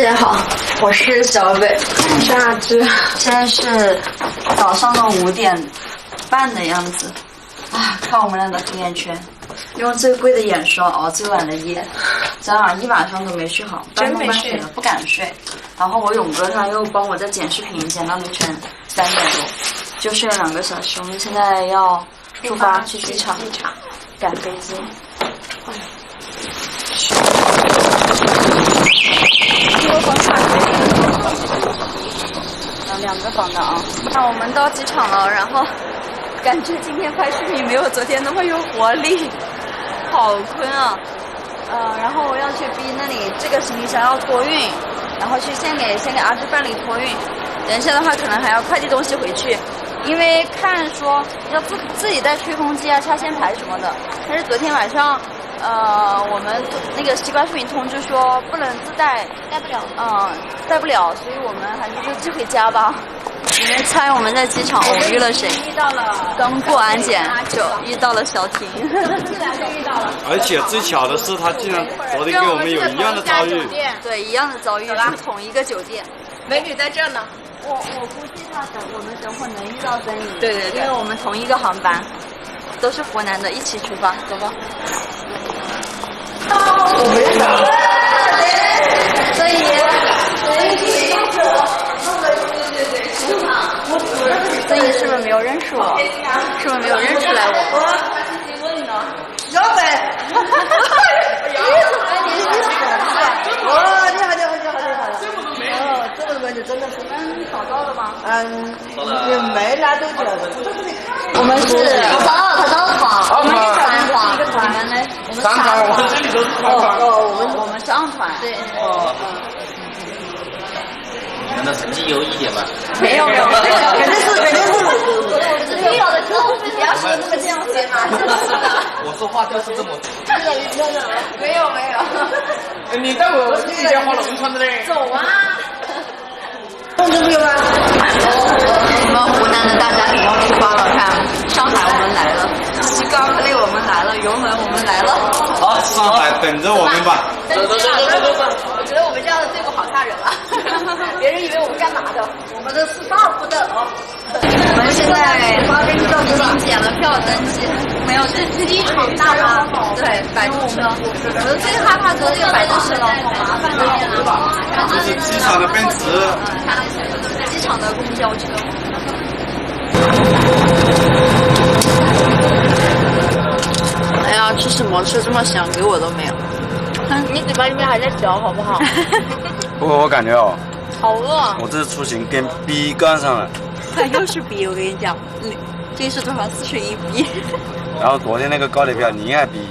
大家好，我是小北，我是阿芝。现在是早上的5点半的样子，啊，看我们俩的黑眼圈，用最贵的眼霜熬最晚的夜，昨晚一晚上都没睡好，半梦半醒的不敢睡。然后我勇哥他又帮我在剪视频，剪到凌晨3点多，就睡了2个小时。我们现在要出发去机场赶飞机。2个房的啊。那我们到机场了，然后感觉今天拍视频没有昨天那么有活力，好困啊。然后我要去 B 那里，这个行李箱要托运，然后去先给阿芝办理托运。等一下的话，可能还要快递东西回去，因为看说要自己带吹风机啊、插线排什么的。但是昨天晚上，我们那个西瓜视频通知说不能自带，带不了，带不了，所以我们还是就寄回家吧。你们猜我们在机场偶遇了谁？遇到了，刚过安检就遇到了小婷。而且最巧的是，他竟然昨天跟我们有一样的遭遇。对，一样的遭遇，是同一个酒店。美女在这呢。我估计我们等会能遇到曾怡。对，因为我们同一个航班，都是湖南的，一起出发，走吧。我没所以，曾怡是不是没有认识我？是不是没有认出来我？小北，这个位置真的是找到了吗？也没拿多久。我们是团，我们是团，一个团呢。3团，我们这里都是团。我们是2团。对。难道成绩优异点吗？没有，肯定是。没有的时候不要说这么这样子嘛。我说话就是这么。没有。你带我去莲花农村的嘞？走啊！动这个吗？我们湖南的大家庭要出发了，看上海我们来了，西瓜 play 我们来了，油门我们来了。好，上海等着我们吧。走。我觉得我们这样的队伍好吓人啊！别人以为我们干嘛的？我们这是大部队哦。我们现在已经检了票登记，没有是机场大巴，对，摆渡车。我最害怕坐这个摆渡车了，好麻烦啊！这是机场的奔驰。机场的公交车。哎呀，吃什么吃这么香，给我都没有。你嘴巴里面还在嚼，好不好？不过我感觉哦，好饿。我这次出行跟 B 干上了。又是 B， 我跟你讲，这是多少41 B。然后昨天那个高铁票0.2 B，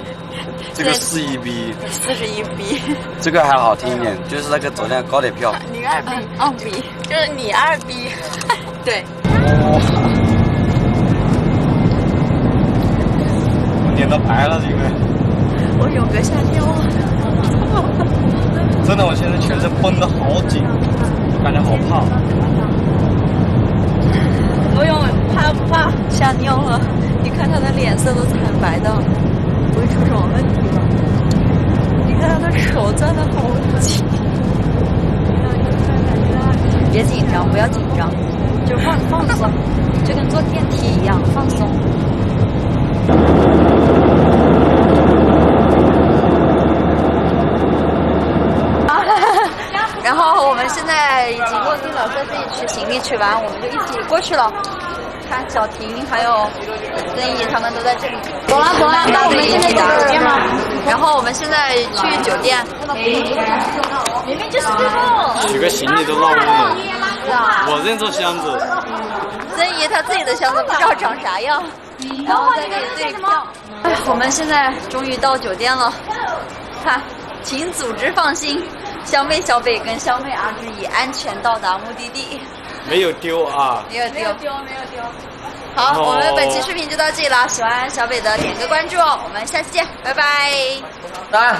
这个41 B， 41 B， 这个还好听一点，就是那个昨天的高铁票02 B， 2 B， 就是你2 B， 对。我脸都白了，这个。我勇哥吓尿了。真的，我现在全身绷得好紧，我感觉好怕。我勇怕不怕？吓尿了，你看他的脸色都惨白的，不会出什么问题吧？你看他的手攥得好紧。别紧张，不要紧张，就放松，就跟坐电梯一样放松。然后我们现在已经落地了，在自己取行李取完，我们就一起过去了。看小婷还有曾怡他们都在这里。走了，那我们现在去酒店吗？然后我们现在去酒店。明明就是最后。取个行李都绕路了。我认错箱子。曾怡他自己的箱子不知道长啥样，然后在这里对票。哎，我们现在终于到酒店了。看，请组织放心。小妹小北跟小妹阿芝已安全到达目的地，没有丢啊！没有丢。好，我们本期视频就到这里了，喜欢小北的点个关注哦，我们下期见，拜拜。3